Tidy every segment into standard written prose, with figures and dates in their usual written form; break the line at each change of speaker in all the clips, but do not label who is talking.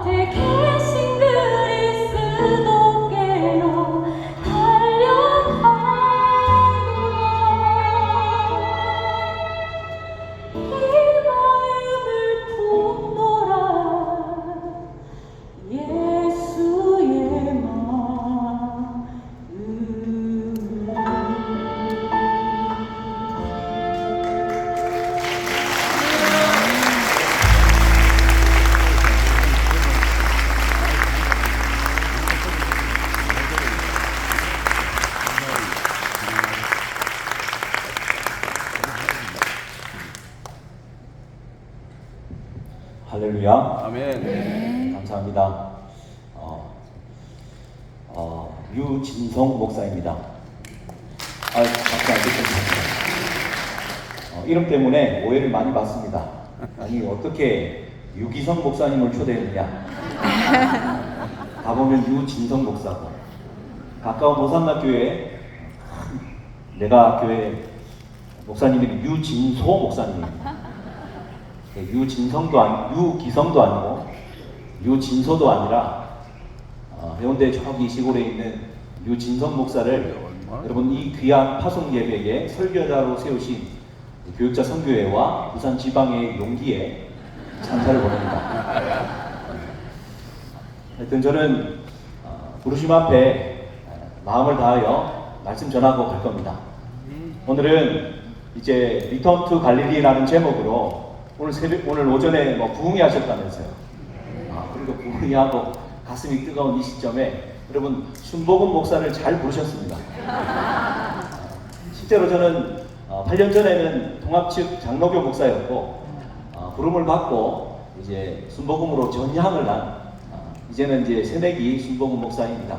곁에 계신 그리스도께로 달려가노라. 이 마음을 품노라. 예수의 마음.
할렐루야.
아멘.
감사합니다. 유진성 목사입니다. 박수 안 듣겠습니다. 이름 때문에 오해를 많이 받습니다. 아니, 어떻게 유기성 목사님을 초대했느냐? 가보면 유진성 목사고, 가까운 모산나교회, 내가 교회 목사님이 유진소 목사님입니다. 유진성도 아니고 유기성도 아니고 유진소도 아니라 해운대 저기 시골에 있는 유진성 목사를 여러분 이 귀한 파송 예배에 설교자로 세우신 교육자 선교회와 부산 지방의 용기에 찬사를 보냅니다. 하여튼 저는 부르심 앞에 마음을 다하여 말씀 전하고 갈 겁니다. 오늘은 이제 리턴 투 갈릴리라는 제목으로 오늘 오전에 부흥회 하셨다면서요. 그리고 부흥회하고 가슴이 뜨거운 이 시점에 여러분 순복음 목사를 잘 부르셨습니다. 실제로 저는 8년 전에는 통합 측 장로교 목사였고 부름을 받고 이제 순복음으로 전향을 한 이제는 이제 새내기 순복음 목사입니다.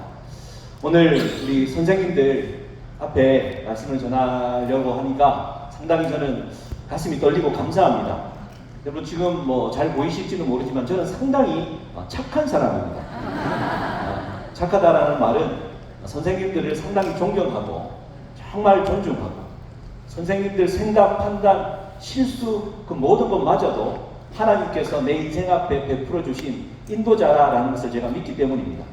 오늘 우리 선생님들 앞에 말씀을 전하려고 하니까 상당히 저는 가슴이 떨리고 감사합니다. 여러분 지금 잘 보이실지는 모르지만 저는 상당히 착한 사람입니다. 착하다라는 말은 선생님들을 상당히 존경하고 정말 존중하고 선생님들 생각, 판단, 실수 그 모든 것마저도 하나님께서 내 인생 앞에 베풀어 주신 인도자라는 것을 제가 믿기 때문입니다.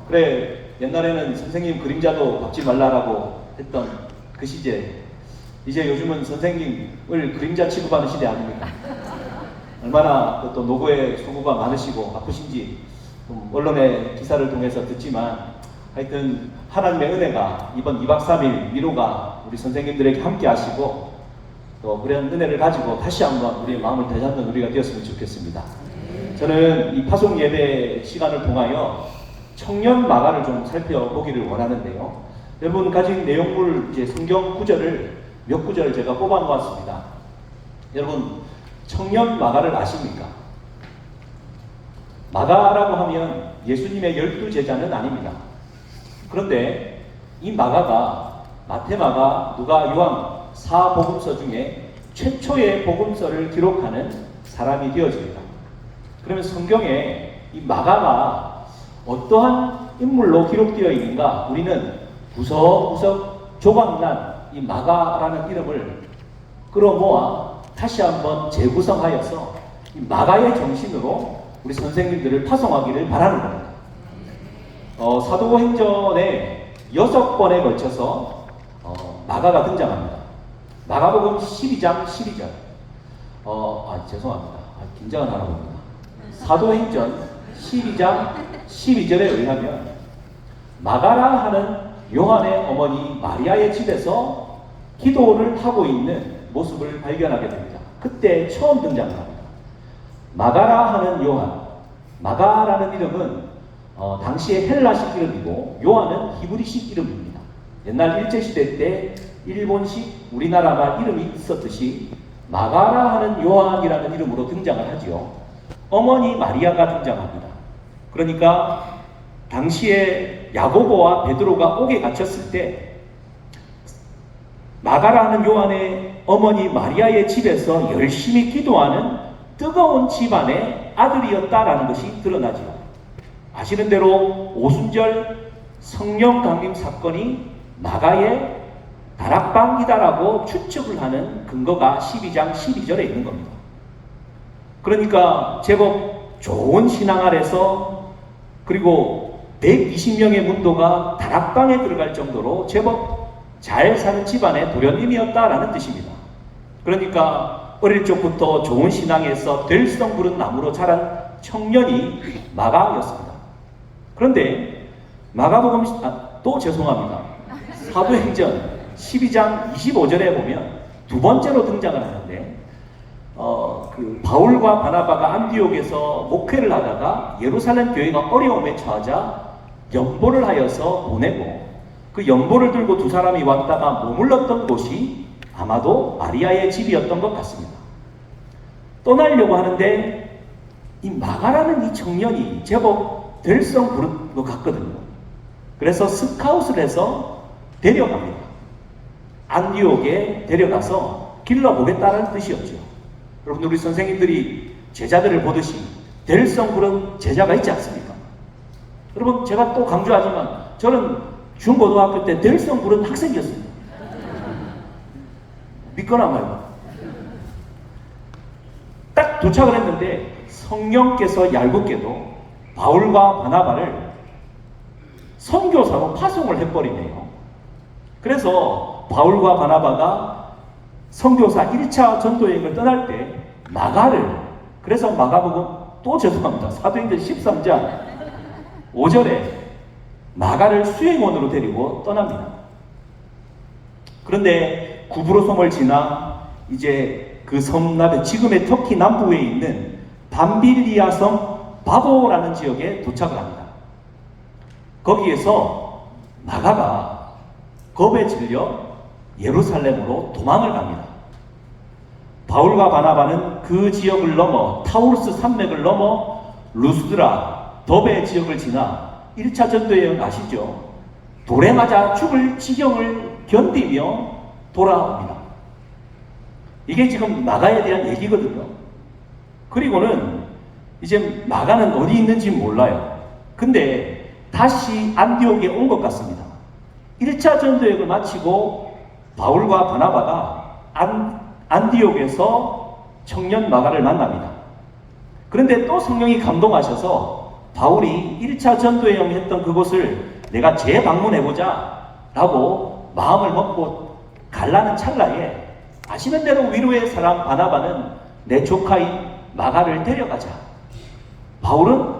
그래 옛날에는 선생님 그림자도 밟지 말라라고 했던 그 시제, 이제 요즘은 선생님을 그림자 취급하는 시대 아닙니까? 얼마나 또 노고에 소고가 많으시고 아프신지 언론의 기사를 통해서 듣지만 하여튼 하나님의 은혜가 이번 2박 3일 위로가 우리 선생님들에게 함께 하시고 또 그런 은혜를 가지고 다시 한번 우리의 마음을 되잡는 우리가 되었으면 좋겠습니다. 저는 이 파송 예배 시간을 통하여 청년 마가를 좀 살펴보기를 원하는데요. 여러분 가진 내용물 이제 성경 구절을 몇 구절 제가 뽑아놓았습니다. 여러분 청년 마가를 아십니까? 마가라고 하면 예수님의 12제자는 아닙니다. 그런데 이 마가가 마태마가, 누가, 요한 4복음서 중에 최초의 복음서를 기록하는 사람이 되어집니다. 그러면 성경에 이 마가가 어떠한 인물로 기록되어 있는가? 우리는 구석구석 조각난 이 마가라는 이름을 끌어모아 다시 한번 재구성하여서 이 마가의 정신으로 우리 선생님들을 파송하기를 바라는 겁니다. 사도행전에 6번에 걸쳐서 마가가 등장합니다. 마가복음 12장 12절. 죄송합니다. 긴장을 하나 봅니다. 사도행전 12장 12절에 의하면 마가라 하는 요한의 어머니 마리아의 집에서 기도를 하고 있는 모습을 발견하게 됩니다. 그때 처음 등장합니다. 마가라 하는 요한. 마가라는 이름은 당시의 헬라식 이름이고 요한은 히브리식 이름입니다. 옛날 일제시대 때 일본식 우리나라 말 이름이 있었듯이 마가라 하는 요한이라는 이름으로 등장을 하지요. 어머니 마리아가 등장합니다. 그러니까 당시에 야고보와 베드로가 옥에 갇혔을 때 마가라 하는 요한의 어머니 마리아의 집에서 열심히 기도하는 뜨거운 집안의 아들이었다라는 것이 드러나지요. 아시는 대로 오순절 성령 강림 사건이 마가의 다락방이다라고 추측을 하는 근거가 12장 12절에 있는 겁니다. 그러니까 제법 좋은 신앙 아래서 그리고 120명의 문도가 다락방에 들어갈 정도로 제법 잘 사는 집안의 도련님이었다라는 뜻입니다. 그러니까 어릴 적부터 좋은 신앙에서 될성 부른 나무로 자란 청년이 마가였습니다. 그런데 마가복음 또 죄송합니다. 사도행전 12장 25절에 보면 두 번째로 등장을 하는데 그 바울과 바나바가 안디옥에서 목회를 하다가 예루살렘 교회가 어려움에 처하자 연보를 하여서 보내고 그 연보를 들고 두 사람이 왔다가 머물렀던 곳이 아마도 마리아의 집이었던 것 같습니다. 떠나려고 하는데 이 마가라는 이 청년이 제법 될성 부른 것 같거든요. 그래서 스카웃을 해서 데려갑니다. 안디옥에 데려가서 길러보겠다는 뜻이었죠. 여러분, 우리 선생님들이 제자들을 보듯이 될성 부른 제자가 있지 않습니까? 여러분, 제가 또 강조하지만 저는 중고등학교 때 될성 부른 학생이었습니다. 믿거나 말고. 딱 도착을 했는데 성령께서 얄궂게도 바울과 바나바를 선교사로 파송을 해버리네요. 그래서 바울과 바나바가 선교사 1차 전도여행을 떠날 때 마가를, 그래서 마가복음 또 죄송합니다. 사도행전 13장 5절에 마가를 수행원으로 데리고 떠납니다. 그런데 구브로섬을 지나 이제 그 섬나베, 지금의 터키 남부에 있는 밤빌리아 섬 바보라는 지역에 도착을 합니다. 거기에서 마가가 겁에 질려 예루살렘으로 도망을 갑니다. 바울과 바나바는 그 지역을 넘어 타우르스 산맥을 넘어 루스드라, 더베 지역을 지나 1차 전도여행 아시죠? 돌에 맞아 죽을 지경을 견디며 돌아옵니다. 이게 지금 마가에 대한 얘기거든요. 그리고는 이제 마가는 어디 있는지 몰라요. 근데 다시 안디옥에 온 것 같습니다. 1차 전도여행을 마치고 바울과 바나바가 안디옥에서 청년 마가를 만납니다. 그런데 또 성령이 감동하셔서 바울이 1차 전도여행 했던 그곳을 내가 재방문해보자 라고 마음을 먹고 갈라는 찰나에 아시는 대로 위로의 사람 바나바는 내 조카인 마가를 데려가자. 바울은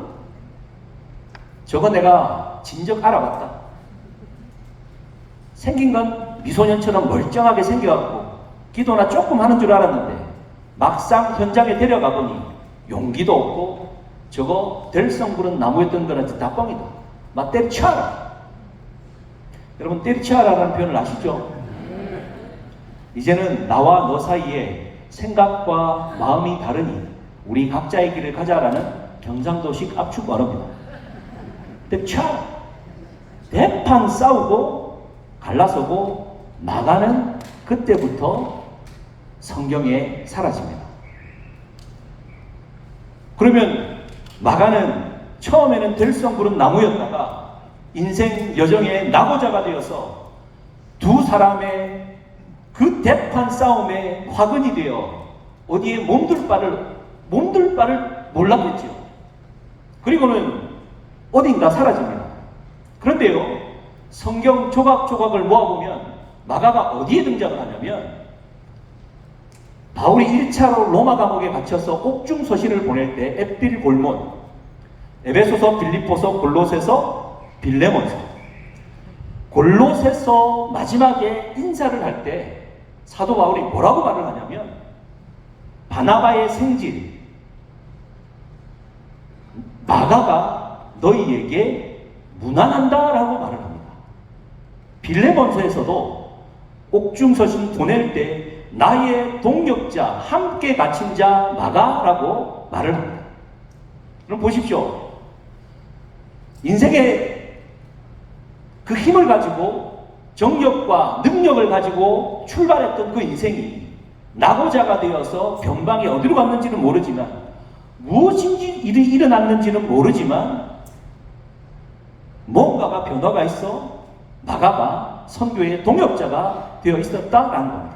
저거 내가 진즉 알아봤다. 생긴 건 미소년처럼 멀쩡하게 생겨갖고 기도나 조금 하는 줄 알았는데 막상 현장에 데려가 보니 용기도 없고 저거 될성 부른 나무였던 거는 다 뻥이다. 막 때려쳐라. 여러분, 때려쳐라라는 표현을 아시죠? 이제는 나와 너 사이에 생각과 마음이 다르니 우리 각자의 길을 가자라는 경상도식 압축 발언입니다. 때려쳐라. 대판 싸우고 갈라서고 마가는 그때부터 성경에 사라집니다. 그러면 마가는 처음에는 될성 부른 나무였다가 인생 여정의 낙오자가 되어서 두 사람의 그 대판 싸움에 화근이 되어 어디에 몸둘 바를 몰랐겠죠. 그리고는 어딘가 사라집니다. 그런데요, 성경 조각조각을 모아보면 마가가 어디에 등장을 하냐면 바울이 1차로 로마 감옥에 갇혀서 옥중서신을 보낼 때 에필골몬, 에베소서, 빌립보서, 골로새서, 빌레몬서, 골로새서 마지막에 인사를 할 때 사도 바울이 뭐라고 말을 하냐면 바나바의 생질, 마가가 너희에게 무난한다라고 말을 합니다. 빌레몬서에서도 옥중서신 보낼 때 나의 동역자, 함께 갇힌 자 마가라고 말을 합니다. 그럼 보십시오. 인생의 그 힘을 가지고 정력과 능력을 가지고 출발했던 그 인생이 낙오자가 되어서 변방에 어디로 갔는지는 모르지만 무엇인지 일이 일어났는지는 모르지만 뭔가가 변화가 있어 마가가 선교의 동역자가 되어 있었다라는 겁니다.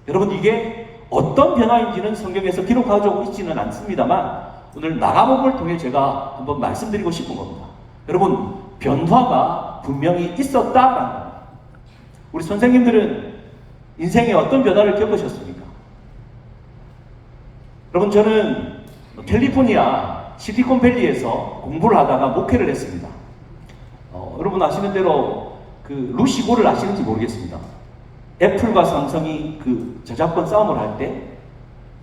여러분, 이게 어떤 변화인지는 성경에서 기록하고 있지는 않습니다만 오늘 마가복음을 통해 제가 한번 말씀드리고 싶은 겁니다. 여러분, 변화가 분명히 있었다라는 겁니다. 우리 선생님들은 인생에 어떤 변화를 겪으셨습니까? 여러분, 저는 캘리포니아 시리콘밸리에서 공부를 하다가 목회를 했습니다. 여러분 아시는 대로 그 루시고를 아시는지 모르겠습니다. 애플과 삼성이 그 저작권 싸움을 할 때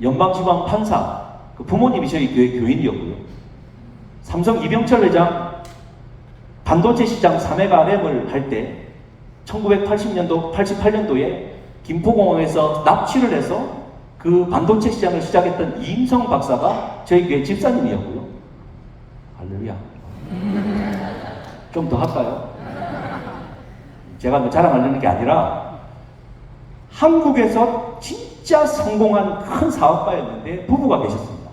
연방지방 판사 그 부모님이 저희 교회 교인이었고요. 삼성 이병철 회장 반도체 시장 3회가 램을 할 때 1980년도, 88년도에 김포공항에서 납치를 해서 그 반도체 시장을 시작했던 이임성 박사가 저희 교회 집사님이었고요. 할렐루야. 좀 더 할까요? 제가 뭐 자랑하려는 게 아니라 한국에서 진짜 성공한 큰 사업가였는데 부부가 계셨습니다.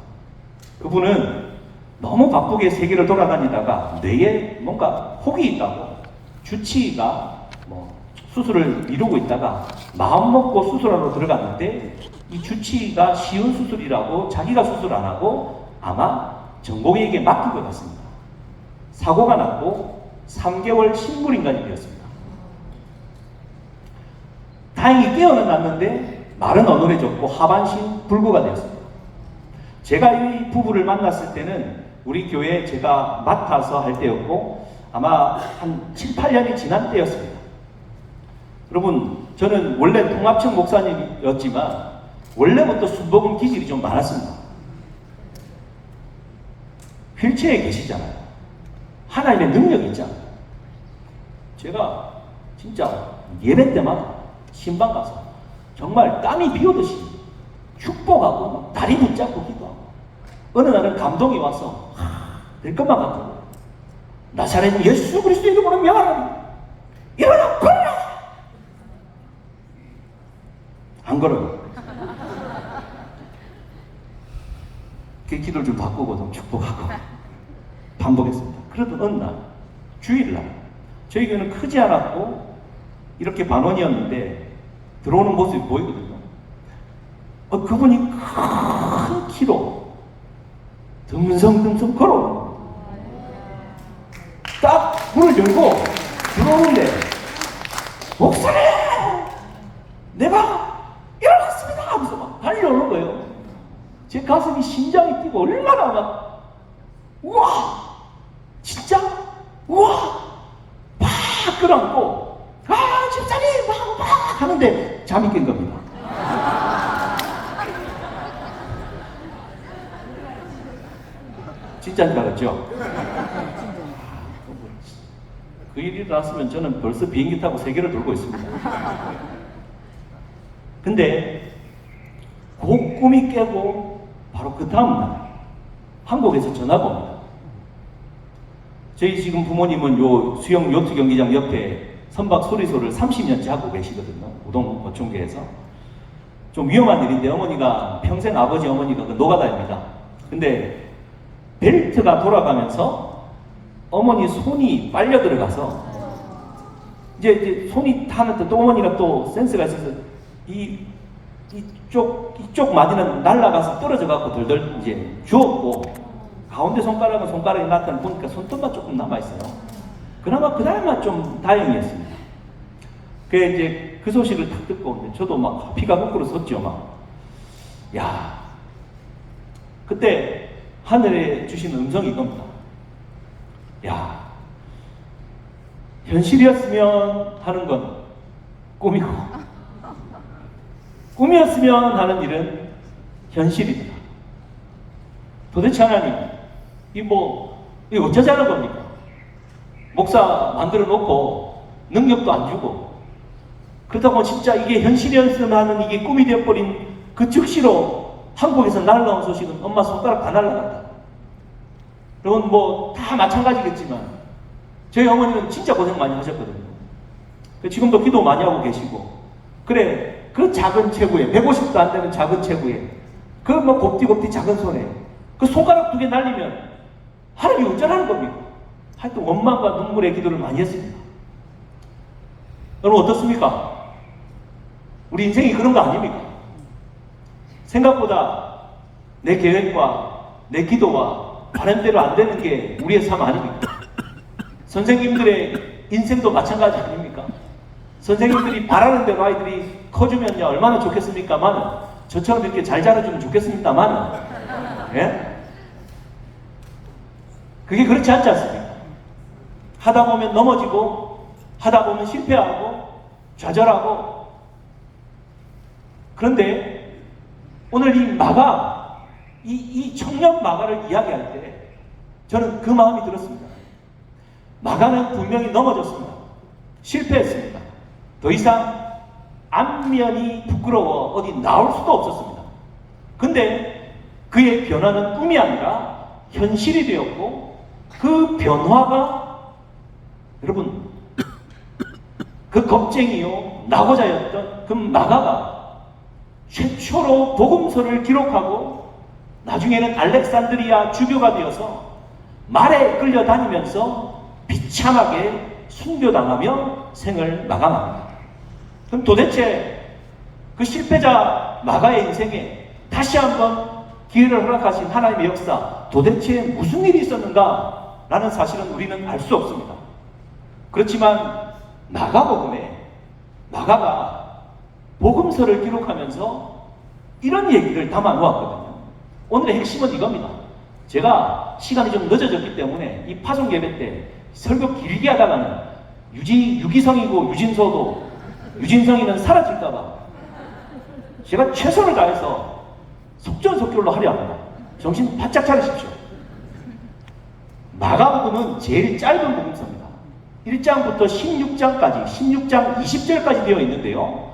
그분은 너무 바쁘게 세계를 돌아다니다가 뇌에 뭔가 혹이 있다고 주치의가 뭐 수술을 미루고 있다가 마음 먹고 수술하러 들어갔는데 이 주치의가 쉬운 수술이라고 자기가 수술 안 하고 아마 전공의에게 맡긴 것 같습니다. 사고가 났고 3개월 식물인간이 되었습니다. 다행히 깨어는 났는데 말은 어눌해졌고 하반신 불구가 되었습니다. 제가 이 부부를 만났을 때는 우리 교회에 제가 맡아서 할 때였고 아마 한 7, 8년이 지난 때였습니다. 여러분, 저는 원래 통합청 목사님이었지만 원래부터 순복음 기질이 좀 많았습니다. 휠체어에 계시잖아요. 하나님의 능력이 있잖아요. 제가 진짜 예배 때마다 신방 가서 정말 땀이 비오듯이 축복하고 막 다리 붙잡고 기도하고 어느 날은 감동이 와서 될 것만 같고 나사렛 예수 그리스도 이름으로 명하노니 일어나 걸어라 안 걸어요. 그 기도를 좀 바꾸고 좀 축복하고 반복했습니다. 그러던 어느 날 주일날 저희 교회는 크지 않았고 이렇게 반원이었는데 들어오는 모습이 보이거든요. 그분이 큰 키로 듬성듬성 걸어오는 거예요. 딱 문을 열고 들어오는데 목사님! 내가 일어났습니다! 하면서 막 달려오는 거예요. 제 가슴이 심장이 뛰고 얼마나 막 우와! 진짜? 우와! 막 끌어안고 집사님! 막 하는데 잠이 깬 겁니다. 진짜인 줄 알았죠? 그 일이 일어났으면 저는 벌써 비행기 타고 세계를 돌고 있습니다. 근데 그 꿈이 깨고 바로 그 다음날 한국에서 전화가 옵니다. 저희 지금 부모님은 요 수영 요트 경기장 옆에 선박 수리소를 30년째 하고 계시거든요. 우동 어촌계에서. 좀 위험한 일인데 어머니가 평생 아버지 어머니가 그 노가다입니다. 근데 벨트가 돌아가면서 어머니 손이 빨려 들어가서 이제 손이 타는데 또 어머니가 또 센스가 있어서 이쪽 마디는 날아가서 떨어져 갖고 덜덜 이제 주었고 가운데 손가락이 나타나 보니까 손톱만 조금 남아있어요. 그나마 그날만 좀 다행이었습니다. 이제 그 소식을 딱 듣고 저도 막 피가 거꾸로 섰죠. 막. 야, 그때 하늘에 주신 음성이 이겁니다. 야, 현실이었으면 하는 건 꿈이고 꿈이었으면 하는 일은 현실이다. 도대체 하나님, 이거 어쩌자는 겁니까? 목사 만들어 놓고 능력도 안 주고 그렇다고 진짜 이게 현실이었으면 하는 이게 꿈이 되어버린 그 즉시로 한국에서 날라온 소식은 엄마 손가락 다 날라간다. 여러분 다 마찬가지겠지만 저희 어머니는 진짜 고생 많이 하셨거든요. 지금도 기도 많이 하고 계시고 그래 그 작은 체구에 150도 안 되는 작은 체구에 그 곱디곱디 작은 손에 그 손가락 2개 날리면 하나님이 어쩌라는 겁니까? 하여튼 원망과 눈물의 기도를 많이 했습니다. 여러분 어떻습니까? 우리 인생이 그런 거 아닙니까? 생각보다 내 계획과 내 기도와 바람대로 안 되는 게 우리의 삶 아닙니까? 선생님들의 인생도 마찬가지 아닙니까? 선생님들이 바라는 대로 아이들이 커주면요 얼마나 좋겠습니까만 저처럼 이렇게 잘 자라주면 좋겠습니다만 예? 그게 그렇지 않지 않습니까? 하다 보면 넘어지고 하다 보면 실패하고 좌절하고 그런데 오늘 이 마가 이 청년 마가를 이야기할 때 저는 그 마음이 들었습니다. 마가는 분명히 넘어졌습니다. 실패했습니다. 더 이상 안면이 부끄러워 어디 나올 수도 없었습니다. 근데 그의 변화는 꿈이 아니라 현실이 되었고 그 변화가 여러분 그 겁쟁이요 낙오자였던 그 마가가 최초로 복음서를 기록하고 나중에는 알렉산드리아 주교가 되어서 말에 끌려다니면서 비참하게 순교당하며 생을 마감합니다. 그럼 도대체 그 실패자 마가의 인생에 다시 한번 기회를 허락하신 하나님의 역사 도대체 무슨 일이 있었는가 라는 사실은 우리는 알 수 없습니다. 그렇지만 마가복음에 마가가 복음서를 기록하면서 이런 얘기를 담아 놓았거든요. 오늘의 핵심은 이겁니다. 제가 시간이 좀 늦어졌기 때문에 이 파송 예배 때 설교 길게 하다가는 유기성이고 유진성이는 사라질까봐 제가 최선을 다해서 속전속결로 하려 합니다. 정신 바짝 차리십시오. 마가복음은 제일 짧은 복음서입니다. 1장부터 16장까지 16장 20절까지 되어 있는데요.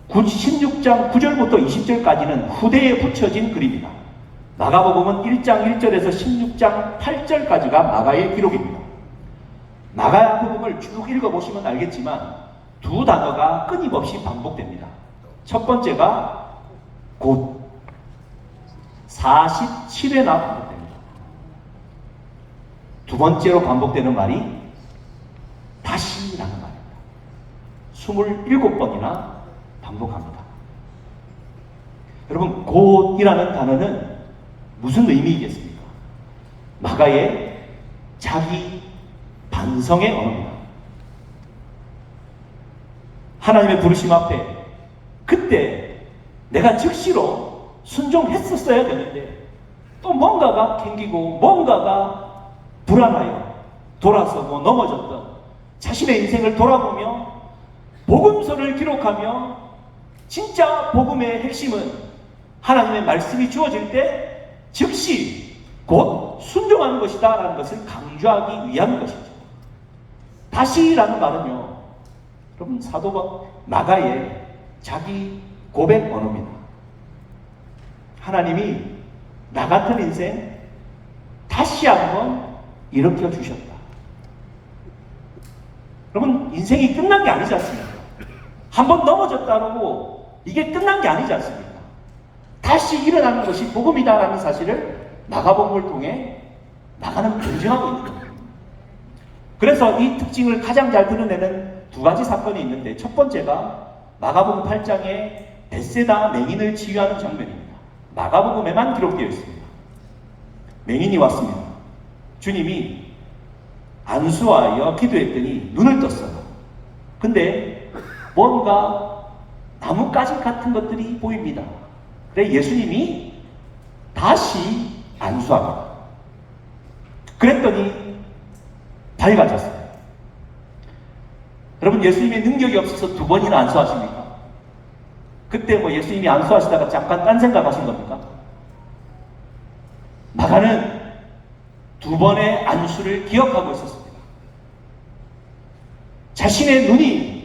16장 9절부터 20절까지는 후대에 붙여진 글입니다. 마가복음은 1장 1절에서 16장 8절까지가 마가의 기록입니다. 마가복음을 쭉 읽어보시면 알겠지만 두 단어가 끊임없이 반복됩니다. 첫 번째가 곧 47회나 반복됩니다. 두 번째로 반복되는 말이 다시라는 말입니다. 27번이나 반복합니다. 여러분 곧이라는 단어는 무슨 의미이겠습니까? 마가의 자기 반성의 언어입니다. 하나님의 부르심 앞에 그때 내가 즉시로 순종했었어야 되는데 또 뭔가가 캥기고 뭔가가 불안하여 돌아서고 넘어졌던 자신의 인생을 돌아보며 복음서를 기록하며 진짜 복음의 핵심은 하나님의 말씀이 주어질 때 즉시 곧 순종하는 것이다 라는 것을 강조하기 위한 것이죠. 다시라는 말은요 여러분 사도 마가의 자기 고백 언어입니다. 하나님이 나 같은 인생 다시 한번 일으켜 주셨다. 여러분 인생이 끝난 게 아니지 않습니까? 한번 넘어졌다고 이게 끝난 게 아니지 않습니까? 다시 일어나는 것이 복음이다라는 사실을 마가복음을 통해 마가는 변증하고 있는 겁니다. 그래서 이 특징을 가장 잘 드러내는 두 가지 사건이 있는데 첫 번째가 마가복음 8장에 벳세다 맹인을 치유하는 장면입니다. 마가복음에만 기록되어 있습니다. 맹인이 왔습니다. 주님이 안수하여 기도했더니 눈을 떴어요. 근데 뭔가 나뭇가지 같은 것들이 보입니다. 그래 예수님이 다시 안수합니다. 그랬더니 밝아졌어요. 여러분 예수님의 능력이 없어서 두 번이나 안수하십니까? 그때 뭐 예수님이 안수하시다가 잠깐 딴 생각하신 겁니까? 마가는 두 번의 안수를 기억하고 있었습니다. 자신의 눈이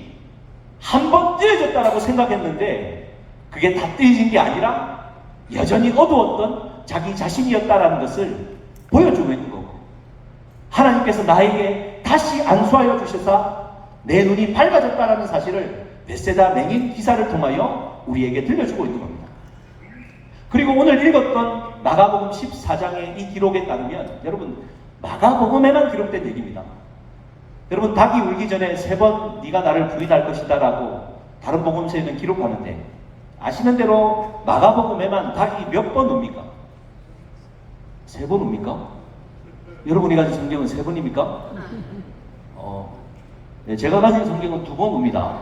한 번 뜨여졌다라고 생각했는데 그게 다 뜨여진 게 아니라 여전히 어두웠던 자기 자신이었다라는 것을 보여주고 있는 거고 하나님께서 나에게 다시 안수하여 주셔서 내 눈이 밝아졌다라는 사실을 벳세다 맹인 기사를 통하여 우리에게 들려주고 있는 겁니다. 그리고 오늘 읽었던 마가복음 14장의 이 기록에 따르면 여러분 마가복음에만 기록된 얘기입니다. 여러분 닭이 울기 전에 3번 네가 나를 부인할 것이다 라고 다른 복음서에는 기록하는데 아시는 대로 마가복음에만 닭이 몇 번 웁니까? 세 번 옵니까? 여러분이 가진 성경은 세 번입니까? 네, 제가 가진 성경은 두 번 옵니다.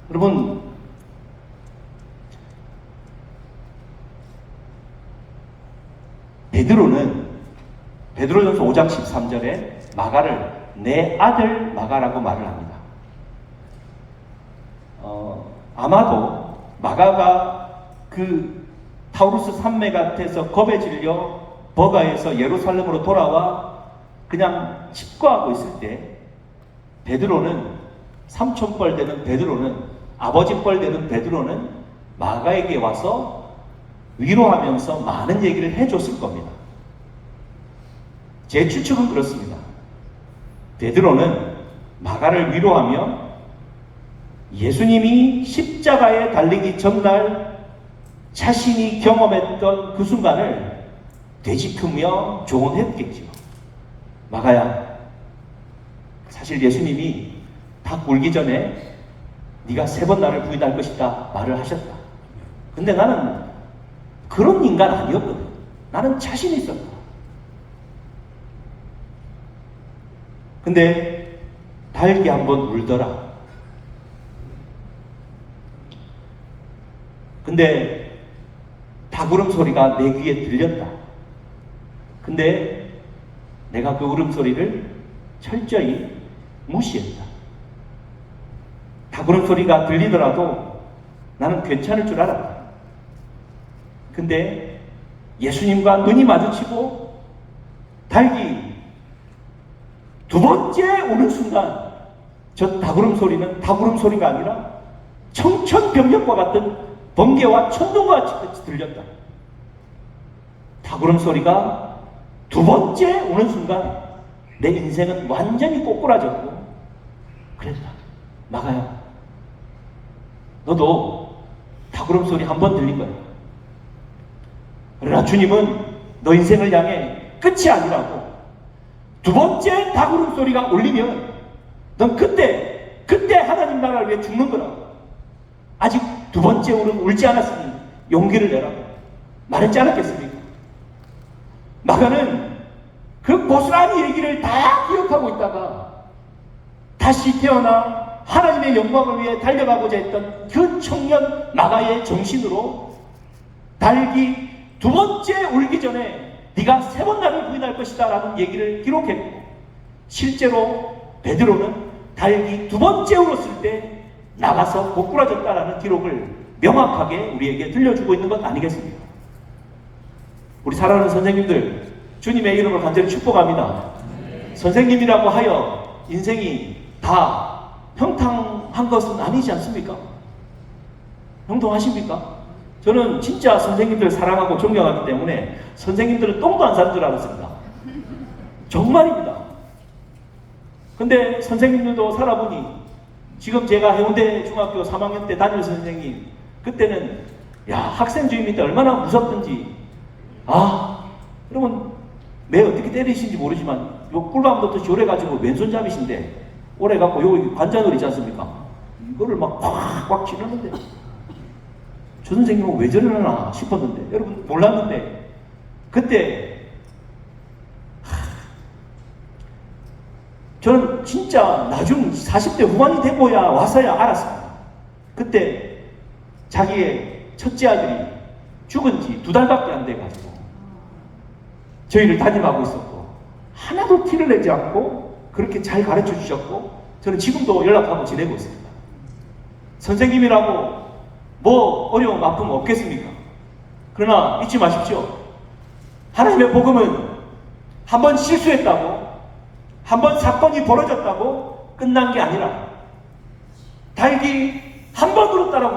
여러분, 베드로전서 5장 13절에 마가를 내 아들 마가라고 말을 합니다. 아마도 마가가 그 타우루스 산맥 같아서 겁에 질려 버가에서 예루살렘으로 돌아와 그냥 칩거하고 있을 때 베드로는 삼촌뻘 되는 베드로는 아버지뻘 되는 베드로는 마가에게 와서 위로하면서 많은 얘기를 해줬을 겁니다. 제 추측은 그렇습니다. 베드로는 마가를 위로하며 예수님이 십자가에 달리기 전날 자신이 경험했던 그 순간을 되짚으며 조언했겠죠. 마가야, 사실 예수님이 닭 울기 전에 네가 3번 나를 부인할 것이다 말을 하셨다. 근데 나는 그런 인간 아니었거든. 나는 자신 있었다. 근데 닭이 한번 울더라. 근데 닭 울음소리가 내 귀에 들렸다. 근데 내가 그 울음소리를 철저히 무시했다. 닭 울음소리가 들리더라도 나는 괜찮을 줄 알았다. 근데 예수님과 눈이 마주치고 닭이 두 번째 오는 순간 저 닭 울음소리는 닭 울음소리가 아니라 청천벽력과 같은 번개와 천둥과 같이 들렸다. 닭 울음소리가 두 번째 오는 순간 내 인생은 완전히 꼬꾸라졌고 그랬다. 마가야, 너도 닭 울음소리 한 번 들린 거야. 그러나 주님은 너 인생을 향해 끝이 아니라고 두 번째 닭 울음소리가 울리면 넌 그때 하나님 나라를 위해 죽는 거라고. 아직 두 번째 울음 울지 않았으니 용기를 내라 말했지 않았겠습니까? 마가는 그 고스란히 얘기를 다 기억하고 있다가 다시 태어나 하나님의 영광을 위해 달려가고자 했던 그 청년 마가의 정신으로 닭이 두 번째 울기 전에 네가 3번 나를 부인할 것이다 라는 얘기를 기록했고, 실제로 베드로는 닭이 두 번째 울었을 때 나가서 고꾸라졌다라는 기록을 명확하게 우리에게 들려주고 있는 것 아니겠습니까? 우리 사랑하는 선생님들, 주님의 이름을 간절히 축복합니다. 선생님이라고 하여 인생이 다 평탄한 것은 아니지 않습니까? 형통하십니까? 저는 진짜 선생님들 사랑하고 존경하기 때문에 선생님들은 똥도 안 싸는 줄 알았습니다. 정말입니다. 근데 선생님들도 살아보니 지금 제가 해운대 중학교 3학년 때 담임 선생님, 그때는 학생 주임일 때 얼마나 무섭던지. 여러분 매 어떻게 때리신지 모르지만 요 꿀밤부터 요래가지고 왼손잡이신데 오래갖고 요 관자놀이 있지 않습니까? 이거를 막 꽉꽉 치르는데 저 선생님은 왜 저러나 싶었는데, 여러분 몰랐는데 그때 저는 진짜 나중 40대 후반이 되고야 와서야 알았습니다. 그때 자기의 첫째 아들이 죽은 지 2달밖에 안 돼가지고 저희를 담임하고 있었고 하나도 티를 내지 않고 그렇게 잘 가르쳐 주셨고, 저는 지금도 연락하고 지내고 있습니다. 선생님이라고 뭐 어려움 아픔 없겠습니까? 그러나 잊지 마십시오. 하나님의 복음은 한 번 실수했다고, 한 번 사건이 벌어졌다고 끝난 게 아니라 닭이 한 번 울었다라고